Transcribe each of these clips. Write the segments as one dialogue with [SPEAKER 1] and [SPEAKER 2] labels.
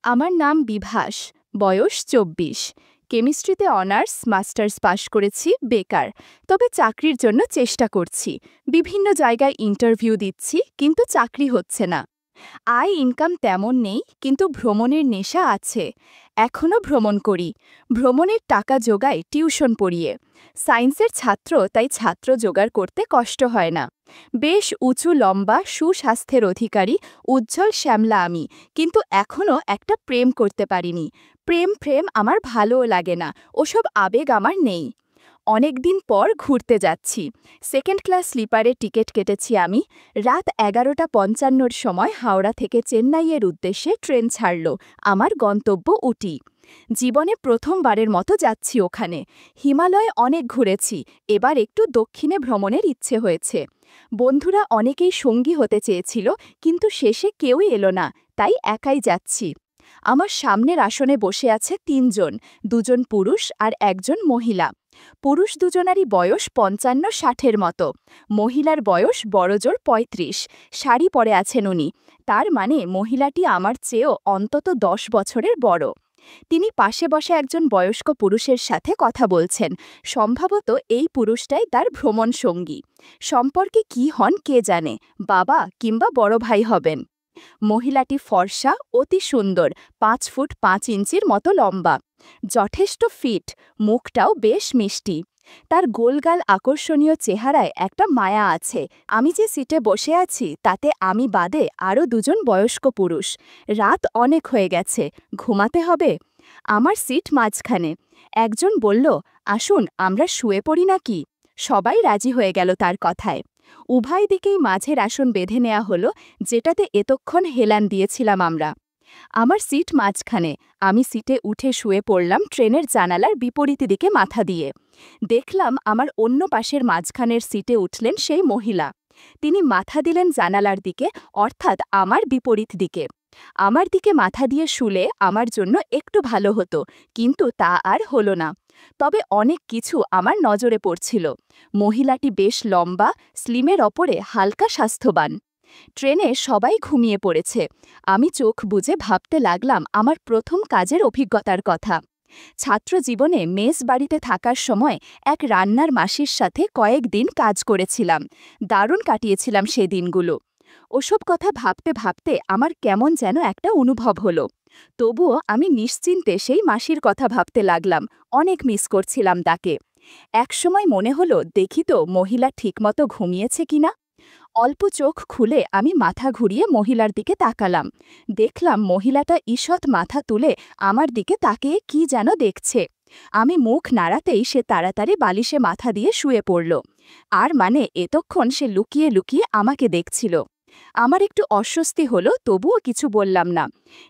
[SPEAKER 1] আমার নাম বিভাস, বয়স ২৪। কেমিস্ট্রিতে অনার্স, মাস্টার্স পাশ করেছি, বেকার। তবে চাকরির জন্য চেষ্টা করছি। বিভিন্ন জায়গায় ইন্টারভিউ দিচ্ছি, কিন্তু চাকরি হচ্ছে না। আয় ইনকাম তেমন নেই, কিন্তু ভ্রমণের নেশা আছে। এখনও ভ্রমণ করি। ভ্রমণের টাকা জোগাই টিউশন পড়িয়ে। সায়েন্সের ছাত্র, তাই ছাত্র জোগাড় করতে কষ্ট হয় না। বেশ উঁচু লম্বা সুস্বাস্থ্যের অধিকারী উজ্জ্বল শ্যামলা আমি, কিন্তু এখনও একটা প্রেম করতে পারিনি। প্রেম আমার ভালোও লাগে না, ওসব আবেগ আমার নেই। অনেকদিন পর ঘুরতে যাচ্ছি। সেকেন্ড ক্লাস স্লিপারে টিকিট কেটেছি আমি। রাত ১১:৫৫-র সময় হাওড়া থেকে চেন্নাইয়ের উদ্দেশ্যে ট্রেন ছাড়ল। আমার গন্তব্য উটি। জীবনে প্রথমবারের মতো যাচ্ছি ওখানে। হিমালয়ে অনেক ঘুরেছি, এবার একটু দক্ষিণে ভ্রমণের ইচ্ছে হয়েছে। বন্ধুরা অনেকেই সঙ্গী হতে চেয়েছিল, কিন্তু শেষে কেউই এলো না, তাই একাই যাচ্ছি। আমার সামনের আসনে বসে আছে ৩ জন, ২ জন পুরুষ আর ১ জন মহিলা। পুরুষ দুজনারই বয়স ৫৫-৬০-এর মতো। মহিলার বয়স বড়জোর ৩৫। শাড়ি পরে আছেন উনি। তার মানে মহিলাটি আমার চেয়েও অন্তত ১০ বছরের বড়। তিনি পাশে বসে একজন বয়স্ক পুরুষের সাথে কথা বলছেন। সম্ভবত এই পুরুষটাই তার ভ্রমণ সঙ্গী। সম্পর্কে কি হন কে জানে, বাবা কিংবা বড় ভাই হবেন। মহিলাটি ফর্সা, অতি সুন্দর, ৫ ফুট ৫ ইঞ্চির মতো লম্বা। যথেষ্ট ফিট, মুখটাও বেশ মিষ্টি। তার গোলগাল আকর্ষণীয় চেহারায় একটা মায়া আছে। আমি যে সিটে বসে আছি তাতে আমি বাদে আরও ২ জন বয়স্ক পুরুষ। রাত অনেক হয়ে গেছে, ঘুমাতে হবে। আমার সিট মাঝখানে। একজন বলল, আসুন আমরা শুয়ে পড়ি নাকি। সবাই রাজি হয়ে গেল তার কথায়। উভয় দিকেই মাঝের আসন বেঁধে নেওয়া হলো, যেটাতে এতক্ষণ হেলান দিয়েছিলাম আমরা। আমার সিট মাঝখানে। আমি সিটে উঠে শুয়ে পড়লাম ট্রেনের জানালার বিপরীত দিকে মাথা দিয়ে। দেখলাম আমার অন্য পাশের মাঝখানের সিটে উঠলেন সেই মহিলা। তিনি মাথা দিলেন জানালার দিকে, অর্থাৎ আমার বিপরীত দিকে। আমার দিকে মাথা দিয়ে শুলে আমার জন্য একটু ভালো হতো, কিন্তু তা আর হলো না। তবে অনেক কিছু আমার নজরে পড়ছিল। মহিলাটি বেশ লম্বা, স্লিমের ওপরে হালকা স্বাস্থ্যবান। ট্রেনে সবাই ঘুমিয়ে পড়েছে। আমি চোখ বুজে ভাবতে লাগলাম আমার প্রথম কাজের অভিজ্ঞতার কথা। ছাত্র জীবনে মেস বাড়িতে থাকার সময় এক রান্নার মাসির সাথে কয়েকদিন কাজ করেছিলাম। দারুণ কাটিয়েছিলাম সে দিনগুলো। ওসব কথা ভাবতে ভাবতে আমার কেমন যেন একটা অনুভব হলো। তবুও আমি নিশ্চিন্তে সেই মাসির কথা ভাবতে লাগলাম। অনেক মিস করছিলাম তাকে। একসময় মনে হলো দেখি তো মহিলা ঠিকমতো ঘুমিয়েছে কিনা। অল্প চোখ খুলে আমি মাথা ঘুরিয়ে মহিলার দিকে তাকালাম। দেখলাম মহিলাটা ঈষৎ মাথা তুলে আমার দিকে তাকিয়ে কি যেন দেখছে। আমি মুখ নাড়াতেই সে তাড়াতাড়ি বালিশে মাথা দিয়ে শুয়ে পড়ল। আর মানে এতক্ষণ সে লুকিয়ে লুকিয়ে আমাকে দেখছিল। আমার একটু অস্বস্তি হলো, তবুও কিছু বললাম না।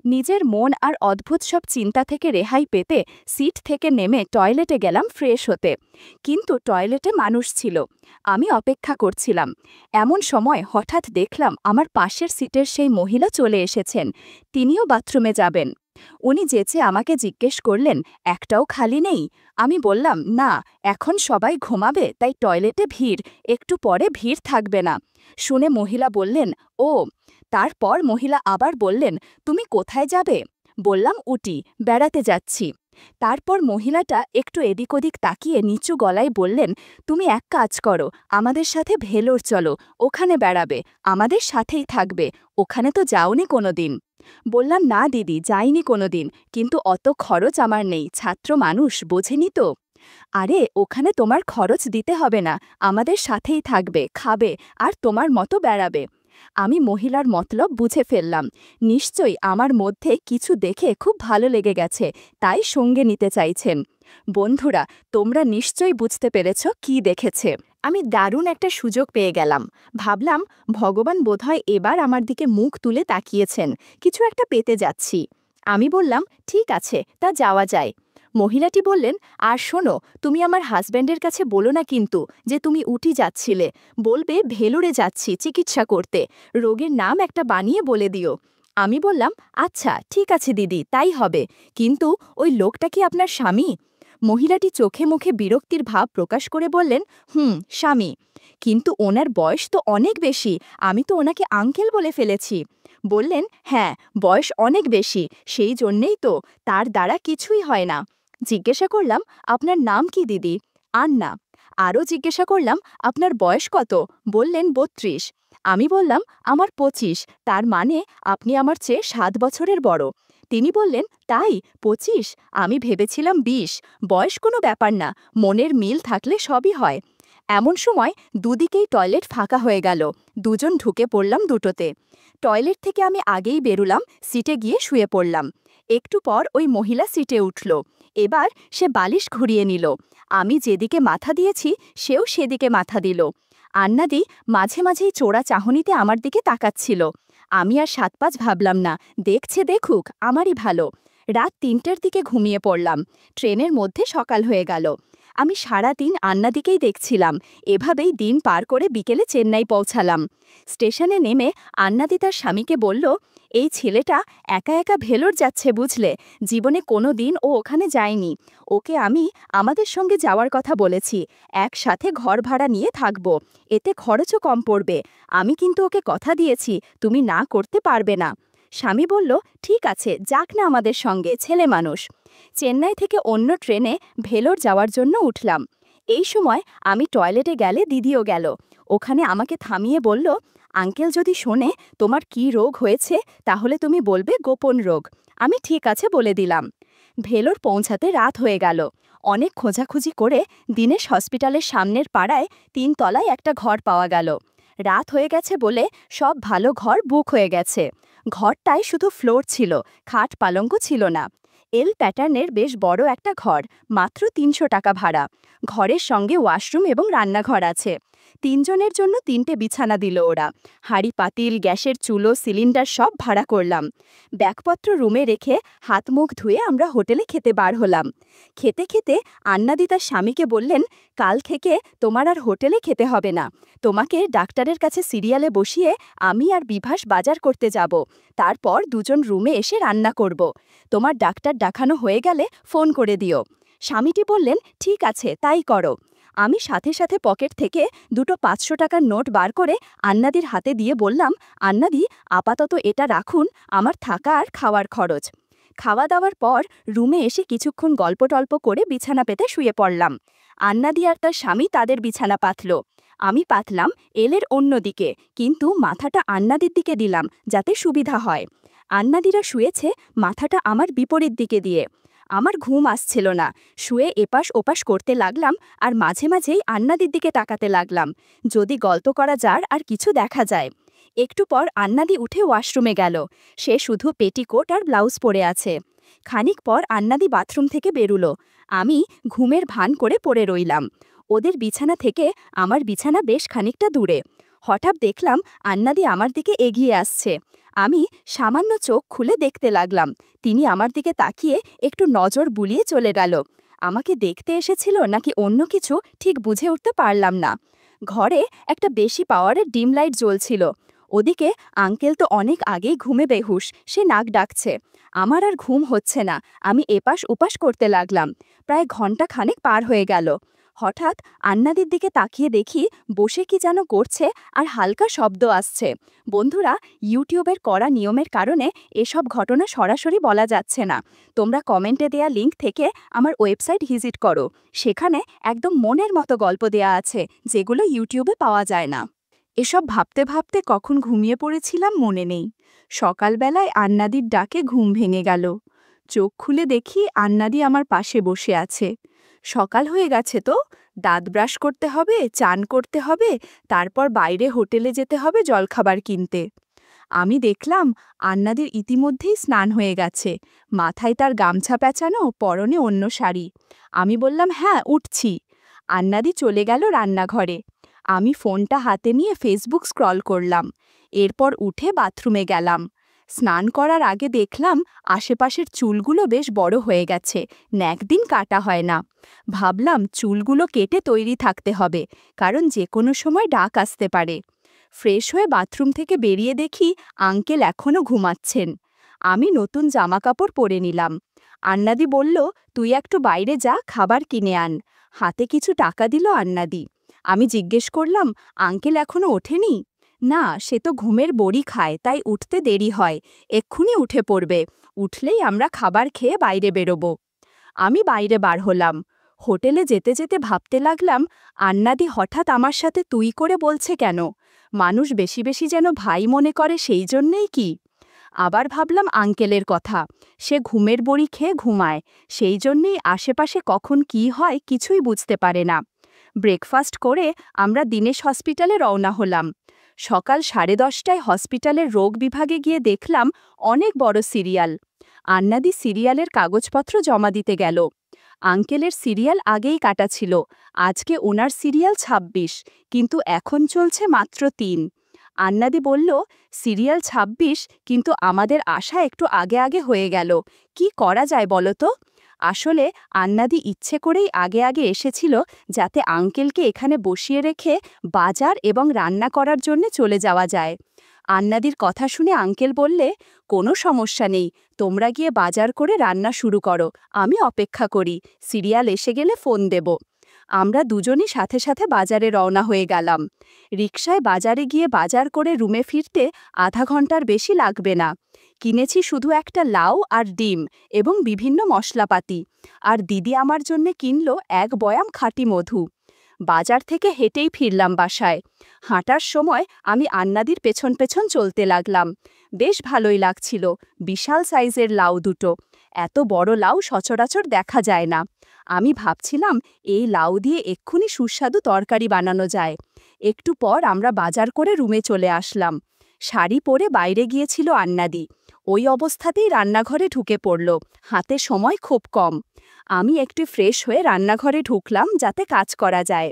[SPEAKER 1] নিজের মন আর অদ্ভুত সব চিন্তা থেকে রেহাই পেতে সিট থেকে নেমে টয়লেটে গেলাম ফ্রেশ হতে। কিন্তু টয়লেটে মানুষ ছিল। আমি অপেক্ষা করছিলাম। এমন সময় হঠাৎ দেখলাম আমার পাশের সিটের সেই মহিলা চলে এসেছেন। তিনিও বাথরুমে যাবেন। উনি যেচে আমাকে জিজ্ঞেস করলেন, একটাও খালি নেই? আমি বললাম, না, এখন সবাই ঘুমাবে, তাই টয়লেটে ভিড়, একটু পরে ভিড় থাকবে না। শুনে মহিলা বললেন, ও। তারপর মহিলা আবার বললেন, তুমি কোথায় যাবে? বললাম, উটি, বেড়াতে যাচ্ছি। তারপর মহিলাটা একটু এদিক ওদিক তাকিয়ে নিচু গলায় বললেন, তুমি এক কাজ করো, আমাদের সাথে ভেলোর চলো, ওখানে বেড়াবে, আমাদের সাথেই থাকবে। ওখানে তো যাওনি কোনোদিন। বললাম, না দিদি, যাইনি কোনোদিন, কিন্তু অত খরচ আমার নেই, ছাত্র মানুষ, বোঝেনি তো। আরে ওখানে তোমার খরচ দিতে হবে না, আমাদের সাথেই থাকবে, খাবে, আর তোমার মতো বেড়াবে। আমি মহিলার মতলব বুঝে ফেললাম। নিশ্চয়ই আমার মধ্যে কিছু দেখে খুব ভালো লেগে গেছে, তাই সঙ্গে নিতে চাইছেন। বন্ধুরা, তোমরা নিশ্চয়ই বুঝতে পেরেছ কি দেখেছে। আমি দারুণ একটা সুযোগ পেয়ে গেলাম। ভাবলাম ভগবান বোধহয় এবার আমার দিকে মুখ তুলে তাকিয়েছেন, কিছু একটা পেতে যাচ্ছি। আমি বললাম, ঠিক আছে, তা যাওয়া যায়। মহিলাটি বললেন, আর শোনো, তুমি আমার হাজব্যান্ডের কাছে বলো না কিন্তু যে তুমি উটি যাচ্ছিলে। বলবে ভেলোরে যাচ্ছি চিকিৎসা করতে, রোগের নাম একটা বানিয়ে বলে দিও। আমি বললাম, আচ্ছা ঠিক আছে দিদি, তাই হবে, কিন্তু ওই লোকটা কি আপনার স্বামী? মহিলাটি চোখে মুখে বিরক্তির ভাব প্রকাশ করে বললেন, স্বামী। কিন্তু ওনার বয়স তো অনেক বেশি, আমি তো ওনাকে আঙ্কেল বলে ফেলেছি। বললেন, হ্যাঁ, বয়স অনেক বেশি, সেই জন্যেই তো, তার দ্বারা কিছুই হয় না। জিজ্ঞাসা করলাম, আপনার নাম কি দিদি? আন্না। আরও জিজ্ঞাসা করলাম, আপনার বয়স কত? বললেন ৩২। আমি বললাম, আমার ২৫, তার মানে আপনি আমার চেয়ে ৭ বছরের বড়। তিনি বললেন, তাই? ২৫? আমি ভেবেছিলাম ২০। বয়স কোনো ব্যাপার না, মনের মিল থাকলে সবই হয়। এমন সময় দুদিকেই টয়লেট ফাঁকা হয়ে গেল, দুজন ঢুকে পড়লাম দুটোতে। টয়লেট থেকে আমি আগেই বেরুলাম, সিটে গিয়ে শুয়ে পড়লাম। একটু পর ওই মহিলা সিটে উঠল। এবার সে বালিশ ঘুরিয়ে নিল। আমি যেদিকে মাথা দিয়েছি সেও সেদিকে মাথা দিল। আন্নাদি মাঝে মাঝেই চোরা চাহনিতে আমার দিকে তাকাচ্ছিল। আমি আর ৭-৫ ভাবলাম না, দেখছে দেখুক, আমারই ভালো। রাত ৩টের দিকে ঘুমিয়ে পড়লাম। ট্রেনের মধ্যে সকাল হয়ে গেল। আমি সারাদিন আন্নাদিকেই দেখছিলাম। এভাবেই দিন পার করে বিকেলে চেন্নাই পৌঁছালাম। স্টেশনে নেমে আন্নাদি তার স্বামীকে বলল, এই ছেলেটা একা একা ভেলোর যাচ্ছে বুঝলে, জীবনে কোনো দিন ও ওখানে যায়নি। ওকে আমি আমাদের সঙ্গে যাওয়ার কথা বলেছি, একসাথে ঘর ভাড়া নিয়ে থাকব, এতে খরচও কম পড়বে। আমি কিন্তু ওকে কথা দিয়েছি, তুমি না করতে পারবে না। স্বামী বলল, ঠিক আছে, যাক না আমাদের সঙ্গে, ছেলে মানুষ। চেন্নাই থেকে অন্য ট্রেনে ভেলোর যাওয়ার জন্য উঠলাম। এই সময় আমি টয়লেটে গেলে দিদিও গেল। ওখানে আমাকে থামিয়ে বলল, আঙ্কেল যদি শোনে তোমার কি রোগ হয়েছে তাহলে তুমি বলবে গোপন রোগ। আমি ঠিক আছে বলে দিলাম। ভেলোর পৌঁছাতে রাত হয়ে গেল। অনেক খোঁজাখুঁজি করে দীনেশ হসপিটালের সামনের পাড়ায় ৩ তলায় একটা ঘর পাওয়া গেল। রাত হয়ে গেছে বলে সব ভালো ঘর বুক হয়ে গেছে। ঘরটায় শুধু ফ্লোর ছিল, খাট পালঙ্ক ছিল না। এল প্যাটার্নের বেশ বড় একটা ঘর, মাত্র ৩০০ টাকা ভাড়া। ঘরের সঙ্গে ওয়াশরুম এবং রান্নাঘর আছে। ৩ জনের জন্য ৩টে বিছানা দিল ওরা। হাঁড়ি পাতিল, গ্যাসের চুলো, সিলিন্ডার সব ভাড়া করলাম। ব্যাগপত্র রুমে রেখে হাত মুখ ধুয়ে আমরা হোটেলে খেতে বার হলাম। খেতে খেতে আন্নাদি তার স্বামীকে বললেন, কাল থেকে তোমার আর হোটেলে খেতে হবে না। তোমাকে ডাক্তারের কাছে সিরিয়ালে বসিয়ে আমি আর বিভাস বাজার করতে যাব। তারপর দুজন রুমে এসে রান্না করব। তোমার ডাক্তার দেখানো হয়ে গেলে ফোন করে দিও। স্বামীটি বললেন, ঠিক আছে, তাই করো। আমি সাথে সাথে পকেট থেকে দুটো ৫০০ টাকার নোট বার করে আন্নাদির হাতে দিয়ে বললাম, আন্নাদি, আপাতত এটা রাখুন, আমার থাকা আর খাওয়ার খরচ। খাওয়া দাওয়ার পর রুমে এসে কিছুক্ষণ গল্প টল্প করে বিছানা পেতে শুয়ে পড়লাম। আন্নাদি আর তার স্বামী তাদের বিছানা পাতল। আমি পাতলাম এলের অন্য দিকে, কিন্তু মাথাটা আন্নাদির দিকে দিলাম যাতে সুবিধা হয়। আন্নাদিরা শুয়েছে মাথাটা আমার বিপরীত দিকে দিয়ে। আমার ঘুম আসছিল না, শুয়ে এপাশ ওপাশ করতে লাগলাম আর মাঝে মাঝেই আন্নাদির দিকে তাকাতে লাগলাম, যদি গল্প করা যায় আর কিছু দেখা যায়। একটু পর আন্নাদি উঠে ওয়াশরুমে গেল। সে শুধু পেটিকোট আর ব্লাউজ পরে আছে। খানিক পর আন্নাদি বাথরুম থেকে বেরুলো। আমি ঘুমের ভান করে পড়ে রইলাম। ওদের বিছানা থেকে আমার বিছানা বেশ খানিকটা দূরে। হঠাৎ দেখলাম আন্নাদি আমার দিকে এগিয়ে আসছে। আমি সামান্য চোখ খুলে দেখতে লাগলাম। তিনি আমার দিকে তাকিয়ে একটু নজর বুলিয়ে চলে গেল। আমাকে দেখতে এসেছিল নাকি অন্য কিছু ঠিক বুঝে উঠতে পারলাম না। ঘরে একটা বেশি পাওয়ারের ডিম লাইট জ্বলছিল। ওদিকে আঙ্কেল তো অনেক আগেই ঘুমে বেহুশ, সে নাক ডাকছে। আমার আর ঘুম হচ্ছে না, আমি এপাশ ওপাশ করতে লাগলাম। প্রায় ঘন্টা খানেক পার হয়ে গেল। হঠাৎ আন্নাদির দিকে তাকিয়ে দেখি বসে কি যেন করছে আর হালকা শব্দ আসছে। বন্ধুরা, ইউটিউবের কড়া নিয়মের কারণে এসব ঘটনা সরাসরি বলা যাচ্ছে না। তোমরা কমেন্টে দেয়া লিঙ্ক থেকে আমার ওয়েবসাইট ভিজিট করো, সেখানে একদম মনের মতো গল্প দেয়া আছে যেগুলো ইউটিউবে পাওয়া যায় না। এসব ভাবতে ভাবতে কখন ঘুমিয়ে পড়েছিলাম মনে নেই। সকালবেলায় আন্নাদির ডাকে ঘুম ভেঙে গেল। চোখ খুলে দেখি আন্নাদি আমার পাশে বসে আছে। সকাল হয়ে গেছে তো, দাঁত ব্রাশ করতে হবে, চান করতে হবে, তারপর বাইরে হোটেলে যেতে হবে জলখাবার কিনতে। আমি দেখলাম আন্নাদির ইতিমধ্যেই স্নান হয়ে গেছে, মাথায় তার গামছা পেঁচানো, পরনে অন্য শাড়ি। আমি বললাম, হ্যাঁ, উঠছি। আন্নাদি চলে গেল রান্নাঘরে। আমি ফোনটা হাতে নিয়ে ফেসবুক স্ক্রল করলাম। এরপর উঠে বাথরুমে গেলাম। স্নান করার আগে দেখলাম আশেপাশের চুলগুলো বেশ বড় হয়ে গেছে, একদিন কাটা হয় না। ভাবলাম চুলগুলো কেটে তৈরি থাকতে হবে, কারণ যে কোনো সময় ডাক আসতে পারে। ফ্রেশ হয়ে বাথরুম থেকে বেরিয়ে দেখি আঙ্কেল এখনও ঘুমাচ্ছেন। আমি নতুন জামাকাপড় পরে নিলাম। আন্নাদি বলল, তুই একটু বাইরে যা, খাবার কিনে আন। হাতে কিছু টাকা দিল আন্নাদি। আমি জিজ্ঞেস করলাম, আঙ্কেল এখনো ওঠেনি? না, সে তো ঘুমের বড়ি খায়, তাই উঠতে দেরি হয়। এক্ষুনি উঠে পড়বে। উঠলেই আমরা খাবার খেয়ে বাইরে বেরোব। আমি বাইরে বার হলাম। হোটেলে যেতে যেতে ভাবতে লাগলাম, আন্নাদি হঠাৎ আমার সাথে তুই করে বলছে কেন? মানুষ বেশি বেশি যেন ভাই মনে করে, সেই জন্যেই কি? আবার ভাবলাম আঙ্কেলের কথা। সে ঘুমের বড়ি খেয়ে ঘুমায়, সেই জন্যেই আশেপাশে কখন কি হয় কিছুই বুঝতে পারে না। ব্রেকফাস্ট করে আমরা দীনেশ হসপিটালে রওনা হলাম। সকাল 10:30টায় হসপিটালের রোগ বিভাগে গিয়ে দেখলাম অনেক বড় সিরিয়াল। আন্নাদি সিরিয়ালের কাগজপত্র জমা দিতে গেল। আঙ্কেলের সিরিয়াল আগেই কাটা ছিল। আজকে ওনার সিরিয়াল ২৬, কিন্তু এখন চলছে মাত্র ৩। আন্নাদি বলল, সিরিয়াল ২৬, কিন্তু আমাদের আশা একটু আগে আগে হয়ে গেল। কি করা যায় বলো তো? আসলে আন্নাদি ইচ্ছে করেই আগে আগে এসেছিল, যাতে আঙ্কেলকে এখানে বসিয়ে রেখে বাজার এবং রান্না করার জন্য চলে যাওয়া যায়। আন্নাদির কথা শুনে আঙ্কেল বললে, কোনো সমস্যা নেই, তোমরা গিয়ে বাজার করে রান্না শুরু করো, আমি অপেক্ষা করি, সিরিয়াল এসে গেলে ফোন দেব। আমরা দুজনই সাথে সাথে বাজারে রওনা হয়ে গেলাম। রিকশায় বাজারে গিয়ে বাজার করে রুমে ফিরতে আধা ঘন্টার বেশি লাগবে না। কিনেছি শুধু একটা লাউ আর ডিম এবং বিভিন্ন মশলাপাতি, আর দিদি আমার জন্য কিনল এক বয়াম খাঁটি মধু। বাজার থেকে হেঁটেই ফিরলাম বাসায়। হাঁটার সময় আমি আন্নাদির পেছন পেছন চলতে লাগলাম। বেশ ভালোই লাগছিল। বিশাল সাইজের লাউ দুটো। এত বড় লাউ সচরাচর দেখা যায় না। আমি ভাবছিলাম, এই লাউ দিয়ে এক্ষুনি সুস্বাদু তরকারি বানানো যায়। একটু পর আমরা বাজার করে রুমে চলে আসলাম। শাড়ি পরে বাইরে গিয়েছিল আন্নাদি। ওই অবস্থাতেই রান্নাঘরে ঢুকে পড়ল। হাতে সময় খুব কম। আমি একটু ফ্রেশ হয়ে রান্নাঘরে ঢুকলাম যাতে কাজ করা যায়।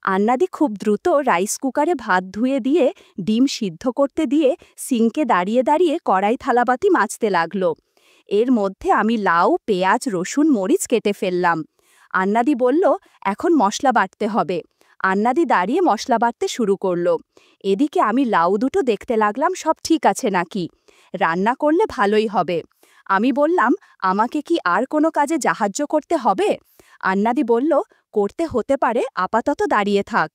[SPEAKER 1] আন্নাদি খুব দ্রুত রাইস কুকারে ভাত ধুয়ে দিয়ে, ডিম সিদ্ধ করতে দিয়ে, সিঙ্কে দাঁড়িয়ে দাঁড়িয়ে কড়াই থালাবাতি মাজতে লাগল। এর মধ্যে আমি লাউ, পেঁয়াজ, রসুন, মরিচ কেটে ফেললাম। আন্নাদি বলল, এখন মশলা বাটতে হবে। আন্নাদি দাঁড়িয়ে মশলা বাটতে শুরু করল। এদিকে আমি লাউ দুটো দেখতে লাগলাম সব ঠিক আছে নাকি। রান্না করলে ভালোই হবে। আমি বললাম, আমাকে কি আর কোনো কাজে সাহায্য করতে হবে? আন্নাদি বলল, করতে হতে পারে, আপাতত দাঁড়িয়ে থাক।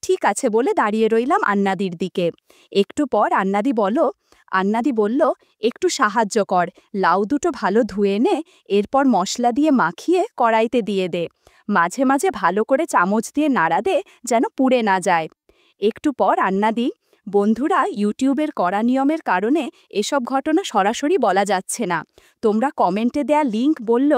[SPEAKER 1] ঠিক আছে বলে দাঁড়িয়ে রইলাম আন্নাদির দিকে। একটু পর আন্নাদি বলল, একটু সাহায্য কর, লাউ দুটো ভালো ধুয়ে নে, এরপর মশলা দিয়ে মাখিয়ে কড়াইতে দিয়ে দে। মাঝে মাঝে ভালো করে চামচ দিয়ে নাড়া দে, যেন পুড়ে না যায়। একটু পর আন্নাদি, বন্ধুরা, ইউটিউবের কড়া নিয়মের কারণে এসব ঘটনা সরাসরি বলা যাচ্ছে না। তোমরা কমেন্টে দেয়া লিংক বলল,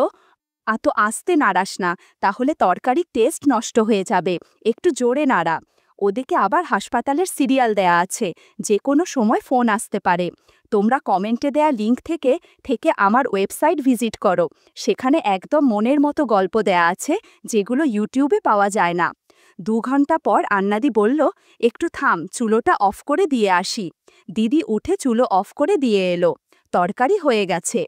[SPEAKER 1] এত আস্তে নাড়াস না, তাহলে তরকারির টেস্ট নষ্ট হয়ে যাবে, একটু জোরে নাড়া। ওদিকে আবার হাসপাতালের সিরিয়াল দেয়া আছে, যে কোনো সময় ফোন আসতে পারে। তোমরা কমেন্টে দেয়া লিংক থেকে থেকে আমার ওয়েবসাইট ভিজিট করো, সেখানে একদম মনের মতো গল্প দেয়া আছে, যেগুলো ইউটিউবে পাওয়া যায় না। 2 ঘন্টা পর আন্নাদি বলল, একটু থাম, চুলোটা অফ করে দিয়ে আসি। দিদি উঠে চুলো অফ করে দিয়ে এলো। তরকারি হয়ে গেছে।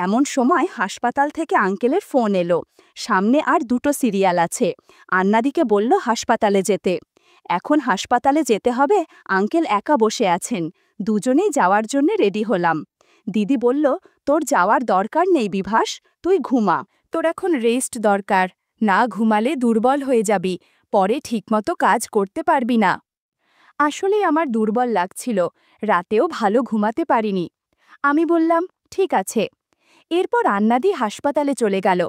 [SPEAKER 1] এমন সময় হাসপাতাল থেকে আঙ্কেলের ফোন এলো। সামনে আর 2টো সিরিয়াল আছে। আন্নাদিকে বলল হাসপাতালে যেতে। এখন হাসপাতালে যেতে হবে, আঙ্কেল একা বসে আছেন। দুজনেই যাওয়ার জন্য রেডি হলাম। দিদি বলল, তোর যাওয়ার দরকার নেই বিভাস, তুই ঘুমা, তোর এখন রেস্ট দরকার, না ঘুমালে দুর্বল হয়ে যাবি, পরে ঠিকমতো কাজ করতে পারবি না। আসলেই আমার দুর্বল লাগছিল, রাতেও ভালো ঘুমাতে পারিনি। আমি বললাম, ঠিক আছে। এরপর আন্নাদি হাসপাতালে চলে গেল।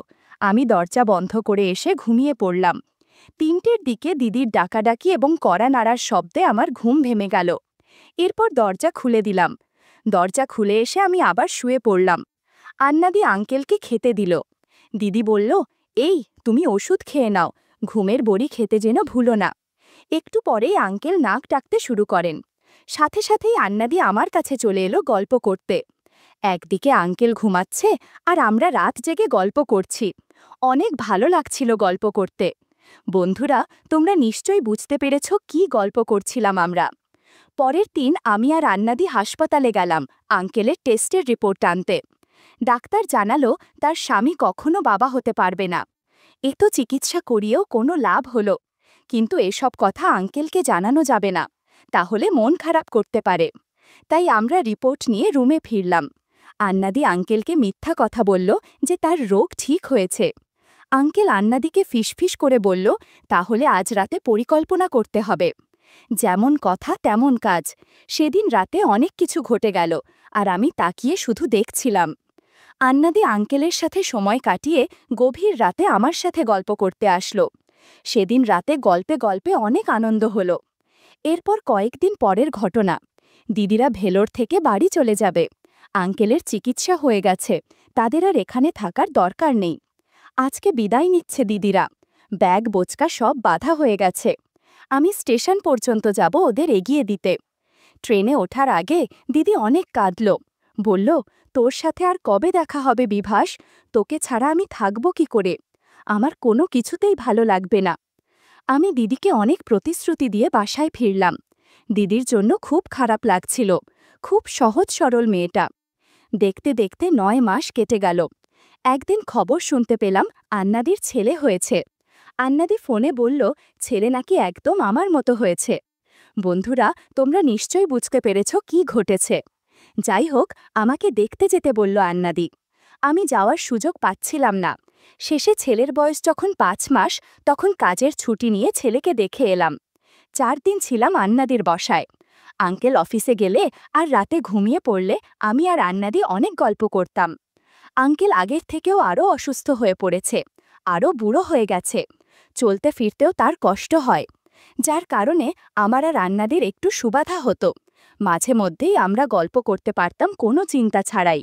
[SPEAKER 1] আমি দরজা বন্ধ করে এসে ঘুমিয়ে পড়লাম। 3টের দিকে দিদির ডাকাডাকি এবং কড়া নাড়ার শব্দে আমার ঘুম ভেঙে গেল। এরপর দরজা খুলে দিলাম। দরজা খুলে এসে আমি আবার শুয়ে পড়লাম। আন্নাদি আঙ্কেলকে খেতে দিল। দিদি বলল, এই তুমি ওষুধ খেয়ে নাও, ঘুমের বড়ি খেতে যেন ভুলো না। একটু পরেই আঙ্কেল নাক ডাকতে শুরু করেন। সাথে সাথেই আন্নাদি আমার কাছে চলে এলো গল্প করতে। একদিকে আঙ্কেল ঘুমাচ্ছে আর আমরা রাত জেগে গল্প করছি। অনেক ভালো লাগছিল গল্প করতে। বন্ধুরা, তোমরা নিশ্চয়ই বুঝতে পেরেছ কি গল্প করছিলাম আমরা। পরের দিন আমি আর আন্নাদি হাসপাতালে গেলাম আঙ্কেলের টেস্টের রিপোর্ট আনতে। ডাক্তার জানালো তার স্বামী কখনো বাবা হতে পারবে না। এত চিকিৎসা করিয়েও কোনো লাভ হলো, কিন্তু এসব কথা আঙ্কেলকে জানানো যাবে না, তাহলে মন খারাপ করতে পারে। তাই আমরা রিপোর্ট নিয়ে রুমে ফিরলাম। আন্নাদি আঙ্কেলকে মিথ্যা কথা বলল যে তার রোগ ঠিক হয়েছে। আঙ্কেল আন্নাদিকে ফিসফিস করে বলল, তাহলে আজ রাতে পরিকল্পনা করতে হবে। যেমন কথা তেমন কাজ। সেদিন রাতে অনেক কিছু ঘটে গেল, আর আমি তাকিয়ে শুধু দেখছিলাম। আন্নাদি আঙ্কেলের সাথে সময় কাটিয়ে গভীর রাতে আমার সাথে গল্প করতে আসলো। সেদিন রাতে গল্পে গল্পে অনেক আনন্দ হলো। এরপর কয়েকদিন পরের ঘটনা। দিদিরা ভেলোর থেকে বাড়ি চলে যাবে। আঙ্কেলের চিকিৎসা হয়ে গেছে, তাদের আর এখানে থাকার দরকার নেই। আজকে বিদায় নিচ্ছে দিদিরা। ব্যাগ বোচকা সব বাঁধা হয়ে গেছে। আমি স্টেশন পর্যন্ত যাব ওদের এগিয়ে দিতে। ট্রেনে ওঠার আগে দিদি অনেক কাঁদল। বলল, তোর সাথে আর কবে দেখা হবে বিভাস? তোকে ছাড়া আমি থাকব কি করে? আমার কোনো কিছুতেই ভালো লাগবে না। আমি দিদিকে অনেক প্রতিশ্রুতি দিয়ে বাসায় ফিরলাম। দিদির জন্য খুব খারাপ লাগছিল। খুব সহজ সরল মেয়েটা। দেখতে দেখতে 9 মাস কেটে গেল। একদিন খবর শুনতে পেলাম আন্নাদির ছেলে হয়েছে। আন্নাদি ফোনে বলল, ছেলে নাকি একদম আমার মতো হয়েছে। বন্ধুরা, তোমরা নিশ্চয়ই বুঝতে পেরেছ কি ঘটেছে। যাই হোক, আমাকে দেখতে যেতে বলল আন্নাদি। আমি যাওয়ার সুযোগ পাচ্ছিলাম না। শেষে ছেলের বয়স যখন 5 মাস, তখন কাজের ছুটি নিয়ে ছেলেকে দেখে এলাম। 4 দিন ছিলাম আন্নাদির বসায়। আঙ্কেল অফিসে গেলে আর রাতে ঘুমিয়ে পড়লে আমি আর আন্নাদি অনেক গল্প করতাম। আঙ্কেল আগের থেকেও আরও অসুস্থ হয়ে পড়েছে, আরও বুড়ো হয়ে গেছে। চলতে ফিরতেও তার কষ্ট হয়, যার কারণে আমার আর আন্নাদির একটু সুবাধা হতো। মাঝে মধ্যেই আমরা গল্প করতে পারতাম কোনো চিন্তা ছাড়াই।